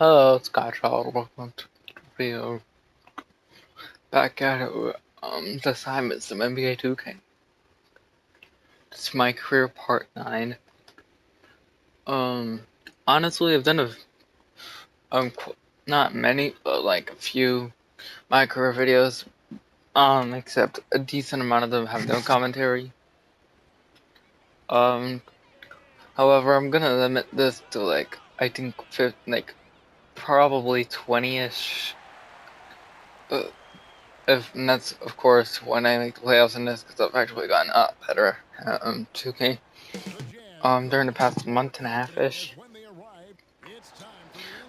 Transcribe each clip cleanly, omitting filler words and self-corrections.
Hello, it's Godchild. Welcome to the video. Back at it. This time it's some NBA 2K. It's my career part 9. Honestly, I've done not many, but like a few my career videos. Except a decent amount of them have no commentary. However, I'm gonna limit this to like I think probably 20ish. And that's of course when I make the playoffs in this, because I've actually gotten better at 2K during the past month and a half ish.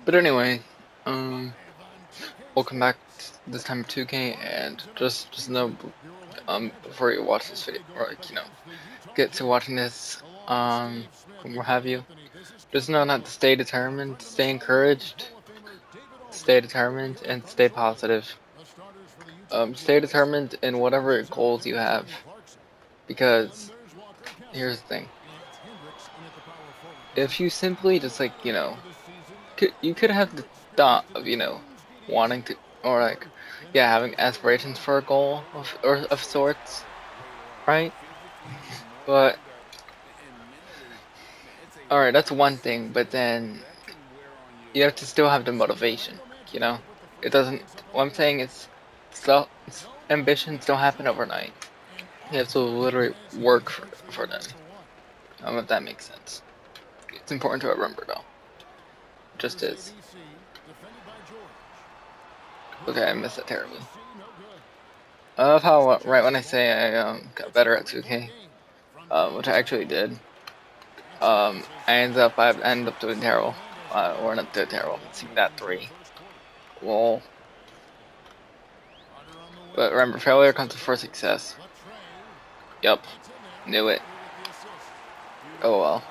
But anyway, welcome back to this time of 2K, and just know before you watch this video, or like, get to watching this, what have you, just know not to stay determined, stay encouraged, stay determined, and stay positive. Stay determined in whatever goals you have, because here's the thing. If you simply just you could have the thought of, wanting to, or like, yeah, having aspirations for a goal of sorts, right? But, alright, that's one thing, but then you have to still have the motivation, you know? It doesn't, what I'm saying is, ambitions don't happen overnight. You have to literally work for them. If that makes sense. It's important to remember, though. It just is. Okay, I missed that terribly. I love how right when I say I got better at 2K, which I actually did, I ended up doing terrible. Or not doing terrible. See that 3. Lol. But remember, failure comes before success. Yup, knew it. Oh well.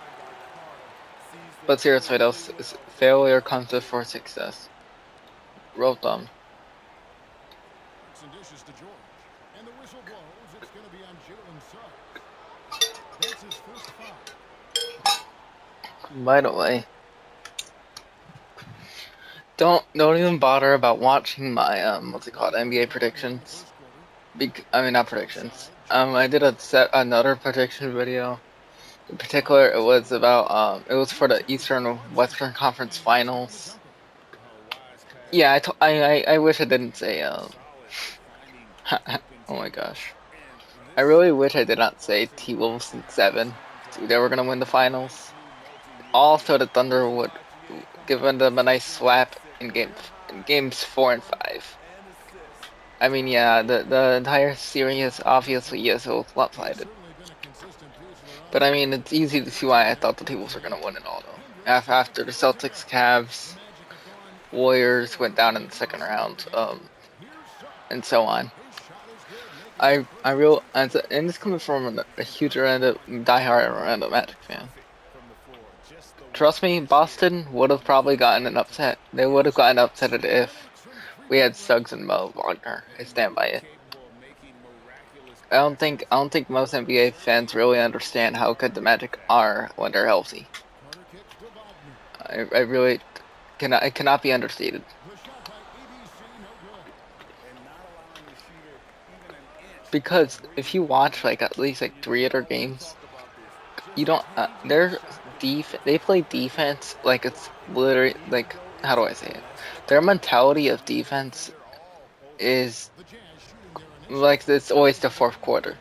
But seriously though, failure comes before success. Real dumb. By the way, don't even bother about watching my what's it called, NBA predictions. I mean, not predictions. I did another prediction video. In particular, it was about it was for the Eastern Western Conference Finals. Yeah, I wish I didn't say oh my gosh. I really wish I did not say T-Wolves in 7. They were gonna win the finals. Also, the Thunder would give them a nice slap in games 4 and 5. I mean, yeah, the entire series obviously is lopsided. But I mean, it's easy to see why I thought the T-Wolves were gonna win it all, though. After the Celtics, Cavs, Warriors went down in the second round, and so on. And it's coming from a huge diehard Orlando Magic fan. Trust me, Boston would have probably gotten an upset. They would have gotten upset if we had Suggs and Mo Wagner. I stand by it. I don't think most NBA fans really understand how good the Magic are when they're healthy. I really it cannot be understated. Because if you watch at least 3 of their games, you don't. They play defense like it's literally how do I say it? Their mentality of defense is like it's always the fourth quarter.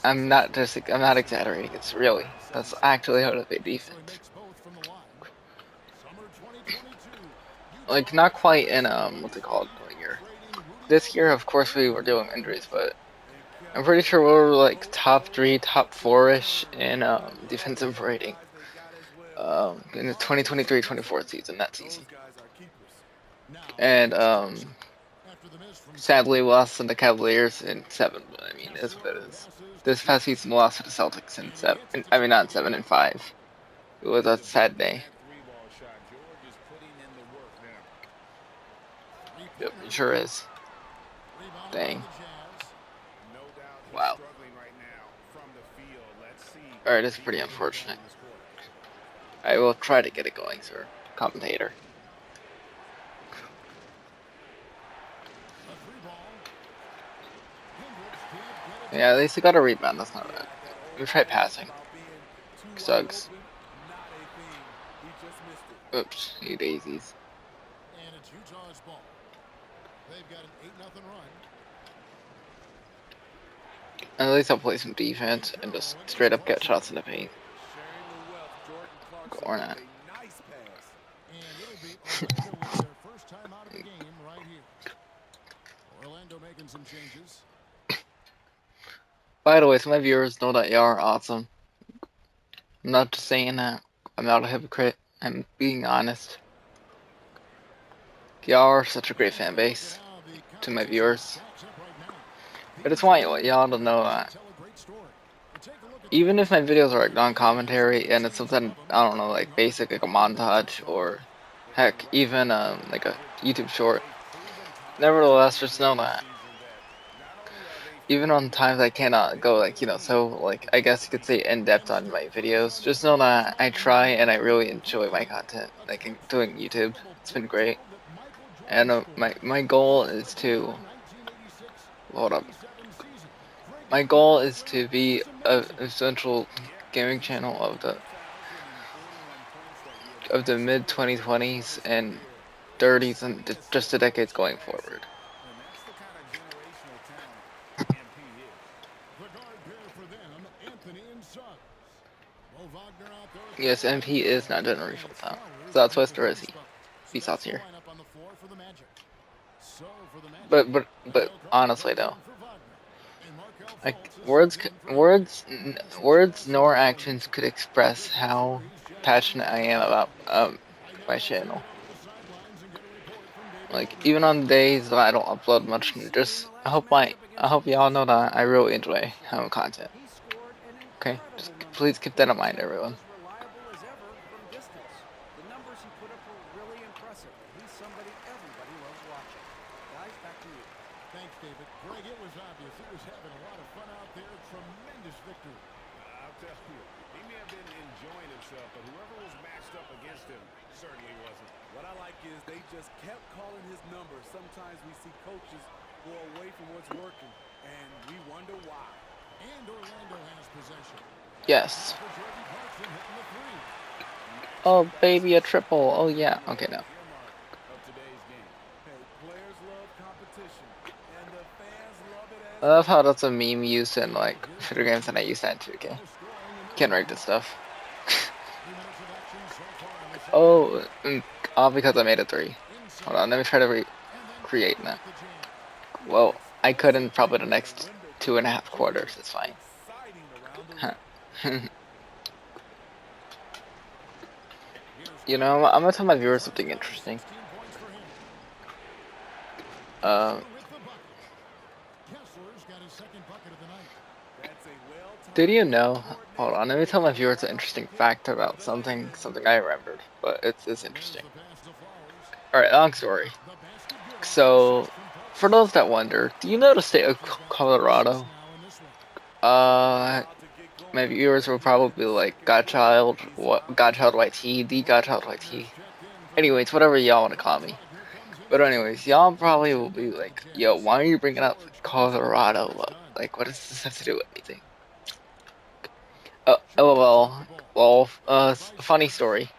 I'm not exaggerating. It's really that's actually how they play defense. Not quite in what's it called year. This year, of course, we were dealing with injuries, but I'm pretty sure we were top 3, top 4-ish in defensive rating. In the 2023-24 season, that's easy. And sadly, we lost to the Cavaliers in 7. But I mean, it is what it is. This past season, we lost to the Celtics in 7. I mean, not in 7 and 5. It was a sad day. Yep, it sure is. Dang. Wow. Alright, it's pretty unfortunate. I will try to get it going, sir. Commentator. Yeah, at least he got a rebound. That's not bad. We try passing. Suggs. Oops, he daisies. And it's Utah's ball. They've got an 8-0 run. At least I'll play some defense and just straight up get shots in the paint. Or not. And it'll be Orlando with their first time out of the game right here. Orlando making some changes. By the way, so my viewers know that y'all are awesome. I'm not just saying that. I'm not a hypocrite. I'm being honest. Y'all are such a great fan base to my viewers. I just want y'all to know that even if my videos are like non-commentary and it's something, I don't know, like basic, like a montage or heck, even like a YouTube short, nevertheless, just know that even on times I cannot go like, so like I guess you could say in depth on my videos, just know that I try and I really enjoy my content, like doing YouTube. It's been great, and my goal is to hold up. My goal is to be a essential gaming channel of the mid 2020s and 30s and just the decades going forward. Yes, MP is not generational talent. So that's Twister is he. Vsauce here. But honestly though, like words nor actions could express how passionate I am about my channel. Like even on the days that I don't upload much, just I hope y'all know that I really enjoy content. Okay, just please keep that in mind, everyone. Thanks, David. Greg, it was obvious he was having a lot of fun out there. Tremendous victory. I'll tell you, he may have been enjoying himself, but whoever was matched up against him certainly wasn't. What I like is they just kept calling his number. Sometimes we see coaches go away from what's working, and we wonder why. And Orlando has possession. Yes. Oh, baby, a triple. Oh, yeah. Okay, no. I love how that's a meme used in, like, shooter games and I use that in 2K. Can't write this stuff. Oh, all because I made a 3. Hold on, let me try to recreate that. Well, I couldn't probably the next 2.5 quarters. It's fine. You know, I'm gonna tell my viewers something interesting. Did you know? Hold on, let me tell my viewers an interesting fact about something I remembered, but it's interesting. All right, long story. So, for those that wonder, do you know the state of Colorado? My viewers will probably like Godchild, Godchild YT, the Godchild YT. Anyways, whatever y'all want to call me. But anyways, y'all probably will be like, yo, why are you bringing up Colorado? Like, what does this have to do with anything? Funny story.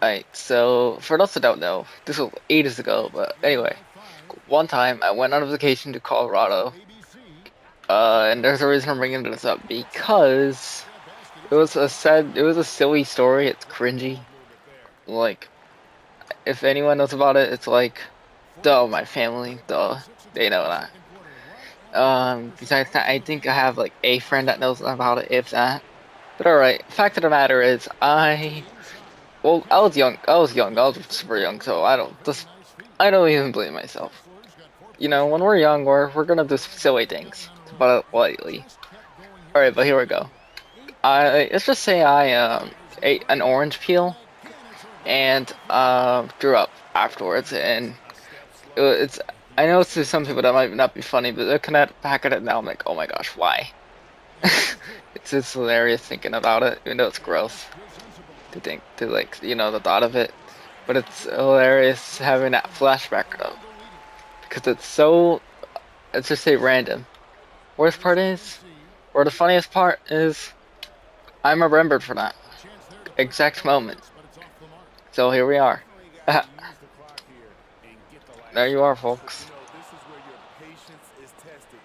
Alright, so for those that don't know, this was ages ago, but anyway, one time I went on a vacation to Colorado, and there's a reason I'm bringing this up, because it was a silly story, it's cringy. Like, if anyone knows about it, it's like, duh, my family, duh, they know that. Besides that, I think I have like a friend that knows about it, if that. But alright, fact of the matter is, I was young, I was super young, so I don't even blame myself. You know, when we're young, we're gonna do silly things, to put it lightly. Alright, but here we go. Let's just say I ate an orange peel and threw up afterwards, and it's I know to some people that might not be funny, but looking at back at it now, I'm like, oh my gosh, why? It's just hilarious thinking about it, even though it's gross to think to like the thought of it, but it's hilarious having that flashback though, because it's so, let's just say, random. worst part is, or the funniest part is, I'm remembered for that exact moment. So here we are. Definitely got to use the clock here and get the There last you are, stop. You folks. know, this is where your patience is tested.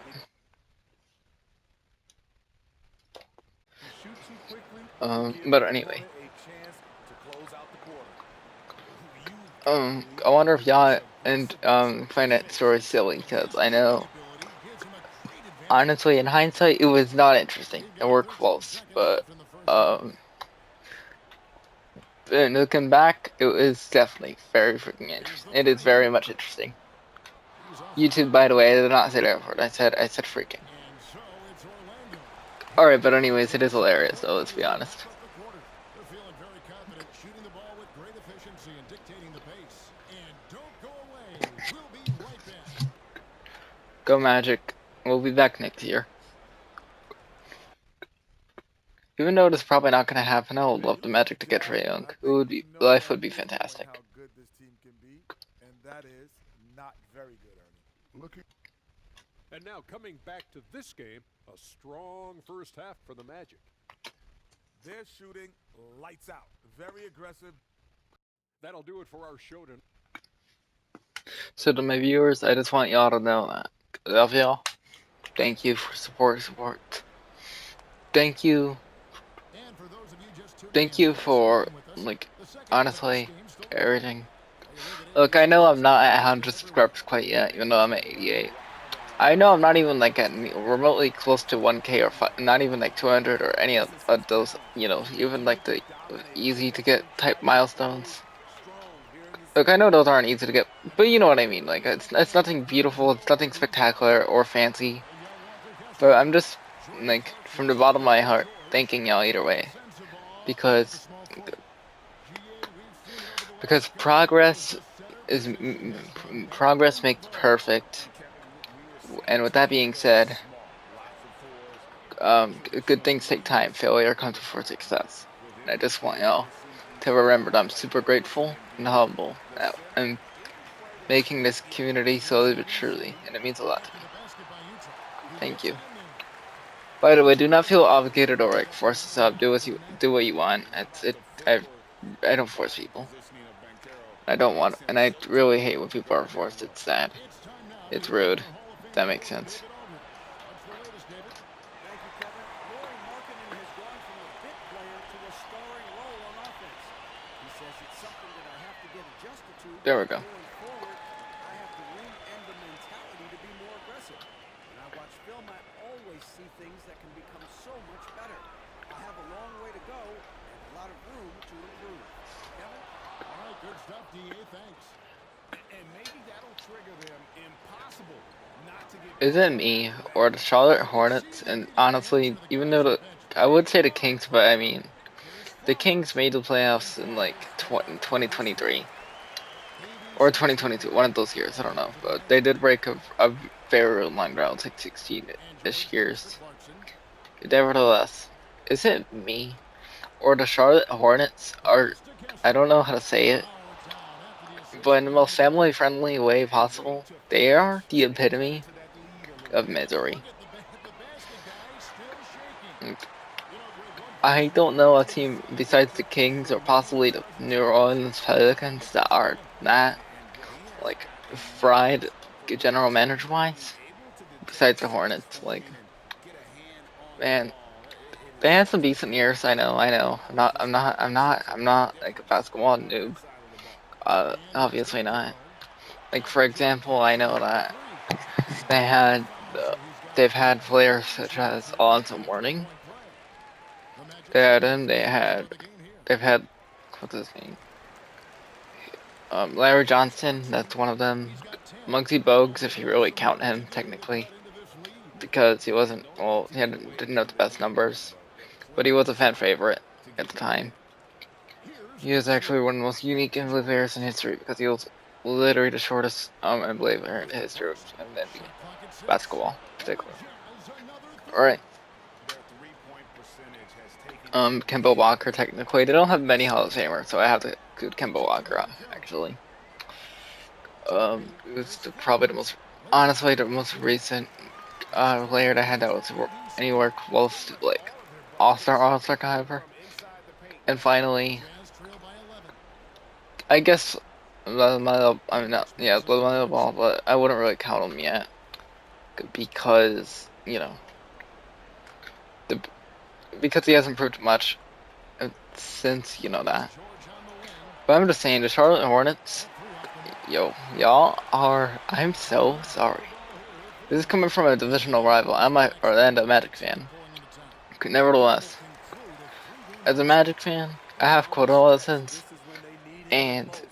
If you shoot too quickly, you give But your anyway, opponent a chance to close out the quarter. I wonder if y'all and find that story silly, because I know, honestly, in hindsight, it was not interesting, and we're close. But looking back, it was definitely very freaking interesting. It is very much interesting. YouTube, by the way, I did not say that word. I said freaking. Alright, but anyways, it is hilarious, though, let's be honest. They're feeling very confident, shooting the ball with great efficiency and dictating the pace. And don't go away. We'll be right back. Go Magic. We'll be back next year. Even though it's probably not gonna happen, I would love the Magic to get Trae Young. I It think would we be, know life that would be we know and fantastic. how good this team can be, and that is not very good, Ernie. Looking. And now coming back to this game, a strong first half for the Magic. They're shooting lights out. Very aggressive. That'll do it for our show tonight. So to my viewers, I just want y'all to know that. I love y'all. Thank you for support. Thank you. And for those of you just tuning Thank in, you thanks for for, being with us. like, The second half of this honestly, game still to come. everything. While you leave it in, Look, we I know certainly I'm not say at thanks to 100 everyone. subscribers quite yet, even though I'm at 88. I know I'm not even like at remotely close to 1K or not even like 200 or any of those, even like the easy to get type milestones. Look, I know those aren't easy to get, but you know what I mean. Like it's nothing beautiful, it's nothing spectacular or fancy. But I'm just like from the bottom of my heart thanking y'all either way, because progress is progress makes perfect. And with that being said, good things take time. Failure comes before success. And I just want y'all to remember that I'm super grateful and humble and making this community slowly but surely, and it means a lot to me. Thank you. By the way, do not feel obligated or like forced to sub. Do what you want. I don't force people. I don't want, and I really hate when people are forced. It's sad. It's rude. If that makes sense. What's the latest, David? Thank you, Kevin. Laurie Markkinen has gone from a bit player to a starring role on offense. He says it's something that I have to get adjusted to. There we go. Going forward, I have the room and the mentality to be more aggressive. When I watch film, I always see things that can become so much better. I have a long way to go and a lot of room to improve. Kevin? All right, good stuff, DA. Thanks. And maybe that'll trigger them. Impossible not to get Is it me or the Charlotte Hornets? And honestly, even though I would say the Kings, but I mean, the Kings made the playoffs in like 2023 or 2022, one of those years. I don't know, but they did break a very long drought, like 16-ish years. Nevertheless, is it me or the Charlotte Hornets are? I don't know how to say it, but in the most family-friendly way possible, they are the epitome of misery. I don't know a team besides the Kings or possibly the New Orleans Pelicans that are that like fried general manager wise. Besides the Hornets, like, man, they had some decent years. I know. I'm not like a basketball noob. Obviously not. Like for example, I know that they had they've had players such as Alonzo Mourning. They had him. They've had what's his name? Larry Johnson. That's one of them. Muggsy Bogues, if you really count him technically, because he wasn't didn't have the best numbers, but he was a fan favorite at the time. He was actually one of the most unique NBA players in history because he was literally the shortest NBA player in the history of NBA basketball, particularly. All right. Kemba Walker, technically. They don't have many Hall of Famers, so I have to include Kemba Walker, actually. It was probably honestly, the most recent player that I had that was anywhere close to like all-star caliber. And finally, Jazz trail by 11. I guess I mean not yeah, the ball, but I wouldn't really count him yet because the because he hasn't proved much since that. George on the wing. But I'm just saying, the Charlotte Hornets, A three off the mark. y'all are. I'm so sorry. This is coming from a divisional rival. I'm a Orlando Magic fan. Nevertheless, as a Magic fan, I have quote adolescence, This is when they need him the and most.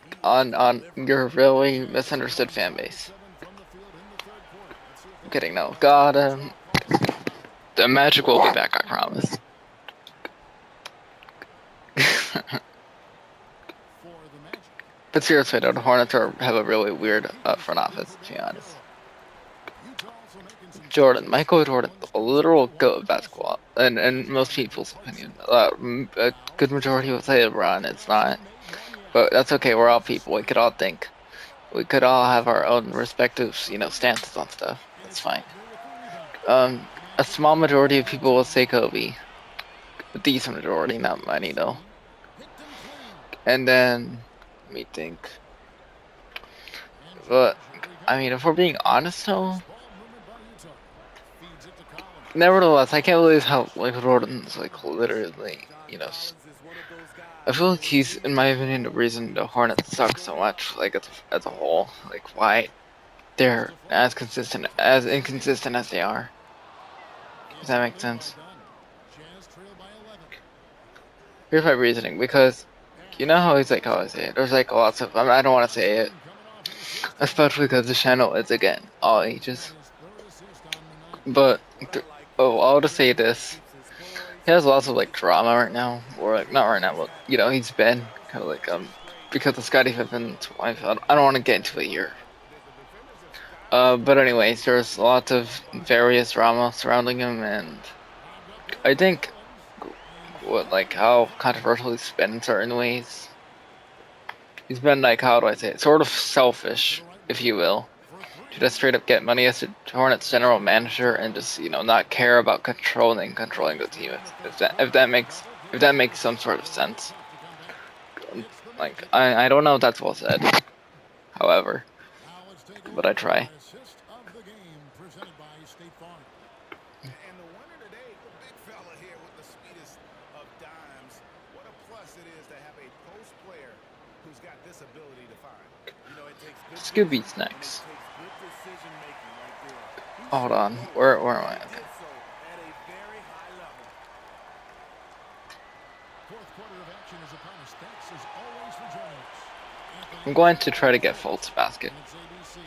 He is on delivering. your really misunderstood fan base. 7 from the field in the third quarter. Let's see if I'm they kidding, can no. capitalize God, on the shot clock slipping by. the Magic will be back, I promise. For the Magic. But seriously, though, the Hornets have a really weird front office, to be honest. Utah also making some Jordan, changes. Michael Jordan, Going the straight center. literal One goat of point Boston. basketball, and in most people's opinion, a good majority would say LeBron. It's not, Hasn't made one yet. but that's okay. We're all Here's the people. We swing. could all think. We could all have our own respective, stances on stuff. And That's it's fine. Wagner with the rebound. The A Magic small lead it by majority of people will 14. say Kobe. A decent majority, not many though. Hit them clean. And then, let me think. And But George, here he I mean, comes. if we're being honest Loose though, ball movement by Utah. Feeds it to Collins. nevertheless, I can't believe how like Jordan's like literally, John Collins is one of those I guys feel who like he's, in leads my the opinion, the ball reason the just Hornets keeps suck so showing up. much, like as a whole. Like why they're as inconsistent as they are. Does that make Instantly by sense? Dunn. Jazz trail by 11. Here's my reasoning, because you know how he's like, how I say it. There's like lots of, I don't want to say it, Dunn coming off an assist tonight. especially because the channel is again all He's got ages. his third assist on the night. But What I like is I'll when just say Draymond this: keeps his poise, he has lots he of like keeps it drama right together, now, or like not and right now, he's but happy with it. he's been kind of like because of Scottie Pippen's wife. I don't want to get into it here. But anyways, there's lots of various drama surrounding him, and Lobbed up there I by think Collins. And what Jordan like with the how rebound. controversial he's been in certain ways. He's been like, how do I say it? Sort of Back to selfish, the right if wing. you will, For to three. just straight up get money as the Hornets general manager and just not care about controlling the team. Here in the third. If Double that digits. makes some sort of But it'll be sense. tough to come back. It's the Like Magic. I don't know if that's well said. However, Now let's take a but I look at try. our assist of the game presented by State Farm. And the winner today, the big fella here with the sweetest of dimes. What a plus it is to have a post player who's got this ability to find. You know, it takes good vision Scooby's and it next. takes good decision making right there. He Hold saw on. both, Where am and I? he Okay. did so at a very high level. Fourth quarter of action is upon us. Thanks as always for joining us. I'm Anthony going to try to has get it. Fultz basket. And it's ABC.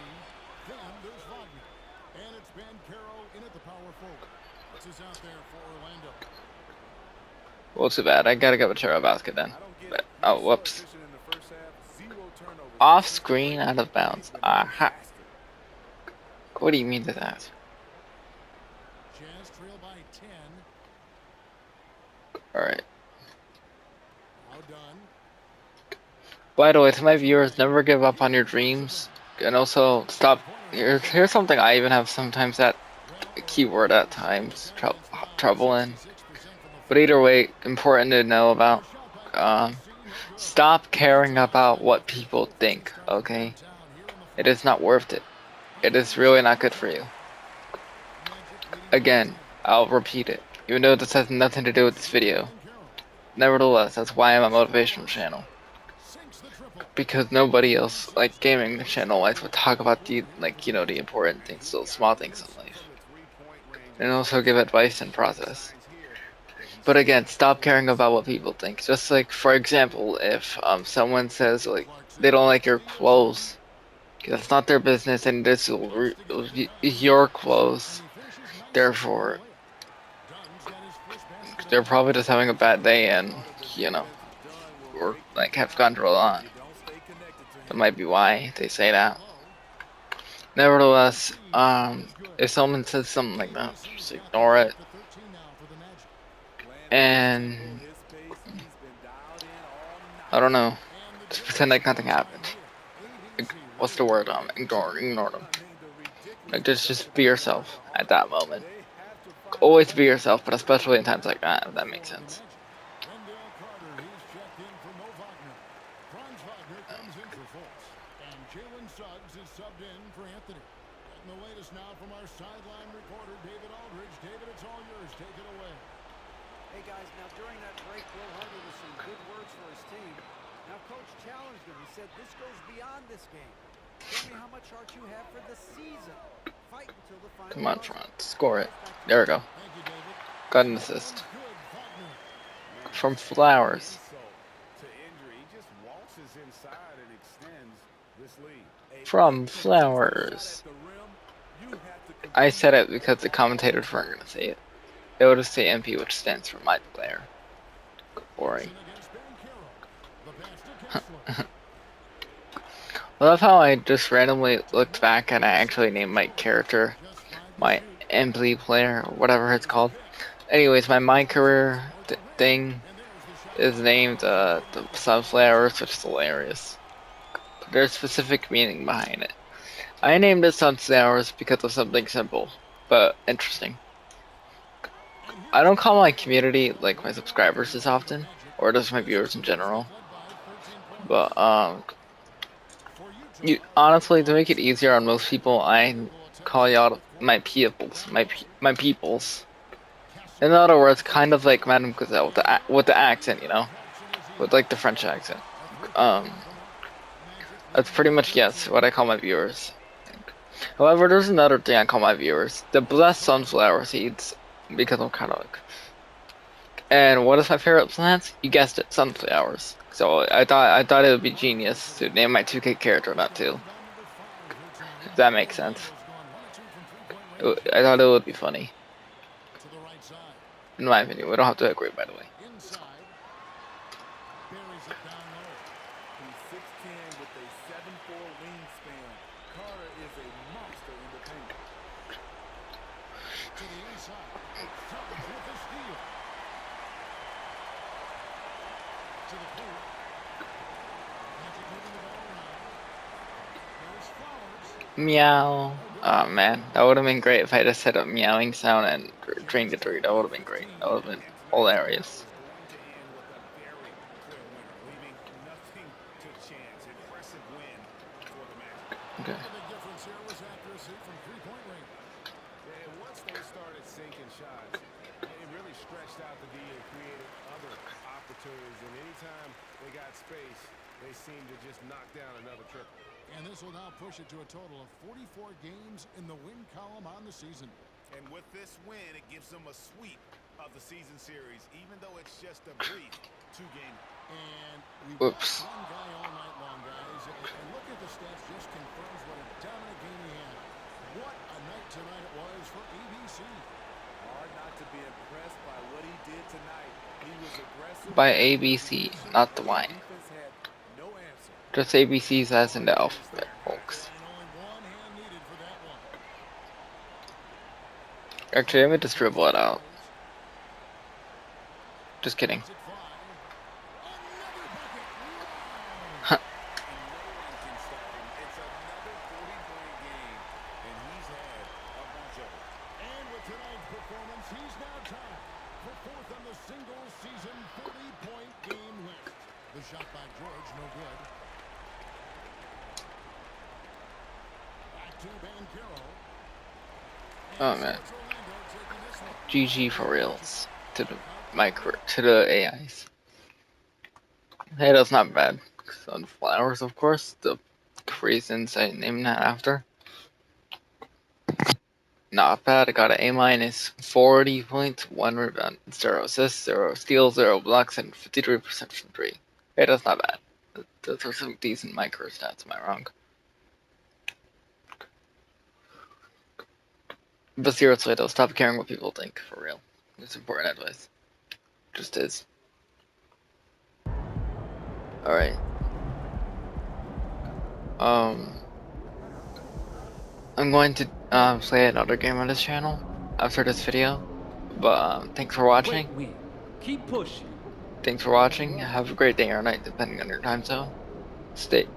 Then there's Wagner. And it's Bancaro in at the power forward. This is out there for Orlando. Well, too bad. I gotta get Machero basket then. I don't get But it. He oh, was so whoops. efficient in the first half. 0 turnovers. But Off since the screen, break, out of he's bounds. been a Aha. disaster. What do you mean to that? Jazz trail by 10. All right. Now done. By the way, to my viewers, never give up on your dreams, and also stop. Here's something I even have sometimes that keyword at times trouble in. But either way, important to know about. Um, Stop caring about what people think. Okay, it is not worth it. It is really not good for you. Again, I'll repeat it, even though this has nothing to do with this video. Nevertheless, that's why I'm a motivational channel. Because nobody else, like gaming channel wise, would talk about the the important things, those small things in life, and also give advice and process. But again, stop caring about what people think. Just like, for example, if someone says like they don't like your clothes, that's not their business, and this will your clothes. Therefore, they're probably just having a bad day, and or like have control on. That might be why they say that. Nevertheless, if someone says something like that, just ignore it. And I don't know, just pretend like nothing happened. What's the word? Ignore them. Like, just be yourself at that moment. They have to find a Always way be to yourself, but stop the especially in run. times like that, if that makes So sense. imagine Wendell Carter, he's checked in for Mo Wagner. Franz Wagner comes in for Fultz. And Jalen Suggs is subbed in for Anthony. Getting the latest now from our sideline reporter, David Aldridge. David, it's all yours. Take it away. Hey guys, now during that break, Will Hardy was some good words for his team. Now coach challenged him. He said, this goes beyond this game. Show me how much heart you have for the season. Fight until the final Come on, buzzer. Trent. Score it. Goes back to There we you. go. Thank you, David. Got an And that assist. one's good. Wagner. Man, From just Flowers. insult to injury. He just waltzes inside and extends this lead. A From uncontested shot Flowers. at the rim, you have to I compete said it at because the all commentators weren't levels. going to say it. They would just say MP, which stands for my player. Boring. Gibson against Banchero. The pass to Kessler. I love how I just randomly looked back and I actually named my character, Just 5 to my shoot. MP player, or whatever it's Here's the called. pick. Anyways, my career Scores the win. thing And there's the shot is by named George. No good the with the shot. Sunflowers, which is hilarious. There's specific meaning behind it. I named it Sunflowers because of something simple, but interesting. And I here's don't the call my Banchero. community like my Leading off the subscribers as night for the often, Magic. or just my This is viewers in the Magic general. led by 13 points. But For Utah, Derek honestly, to make White it steps easier in on for most people, Banchero. I Field goal attempts call in the y'all fourth my quarter. peoples, Banchero. my peoples. In Kessler. other words, kind of like Banchero. Madame Gazelle with the Banchero. accent, you know, Collection as he with hits like the the French basket. accent. A three-point Um, conversion. Magic that's leading pretty by much 13. what I call my viewers. However, there's another thing I call my viewers: the blessed sunflower seeds, because I'm Catholic. And what is my favorite plant? You guessed it, sunflowers. So I thought it would be genius to name my 2K character that too. Rebound number 5 here tonight. If that makes sense. Orlando's gone 1 of 2 from three-point range I here. thought it would be funny. To the right side. In my opinion, we don't have to agree, by the way. Inside. Buries it down low. He's 6'10" with a 7'4" wingspan. Carter is a monster in the paint. To the inside. Suggs with the steal. To the pool. Magic moving the ball around. There's Flowers. Meow. No good. Oh man, that would have been great if I just said a meowing sound and drank a drink. That would have been great. That would have been And tonight's battle hilarious. is going to end with a very clear winner, leaving nothing to chance. Impressive win for the Magic. Okay. The big difference here was accuracy from three-point range. And once they started sinking shots, it really stretched out the D and created other opportunities. And anytime they got space, they seemed to just knock down another triple. And this will now push it to a total of 44 games in the win column on the season. And with this win, it gives them a sweep of the season series, even though it's just a brief two-game. And we Whoops. watched one guy all night long, guys. And look at the stats, just confirms what a dominant game he had. What a night tonight it was for ABC. Hard not to be impressed by what he did tonight. He was aggressive By ABC, not the Y. Defense had no answer. Just ABCs as in the alphabet, folks. And only one hand needed for that one. Actually, let me just dribble it out. Just kidding. Makes it 5. Another bucket. Huh. And no one can stop him. It's another 40-point game, and he's had a bunch of them. And with tonight's performance, he's now tied for 4th on the single-season 40-point game list. The shot by George, no good. Back to Banchero. Oh man. GG for reals to the AIs. Hey, that's not bad. Sunflowers, of course. The reasons I named that after. Not bad. I got an A minus, 40 points, 1 rebound, 0 assists, 0 steals, 0 blocks, and 53% from 3. Hey, that's not bad. Those are some decent my career stats. Am I wrong? But seriously though, stop caring what people think, for real. It's important advice. Just is. Alright. I'm going to play another game on this channel after this video. But thanks for watching. Wait, keep pushing. Thanks for watching. Have a great day or night depending on your time zone. Stay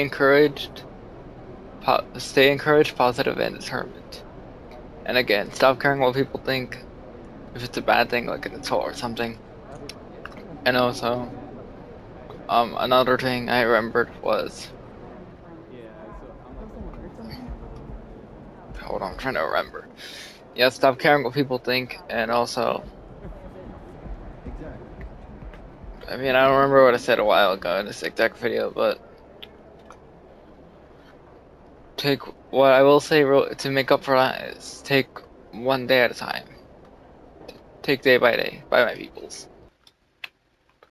encouraged. stay encouraged, positive, and determined. And again, stop caring what people think. If it's a bad thing, like an insult or something. And also, another thing I remembered was, hold on, I'm trying to remember. Yeah, stop caring what people think, and also, I mean, I don't remember what I said a while ago in this exact video, but take what I will say to make up for that is take one day at a time. Take day by day, by my peoples.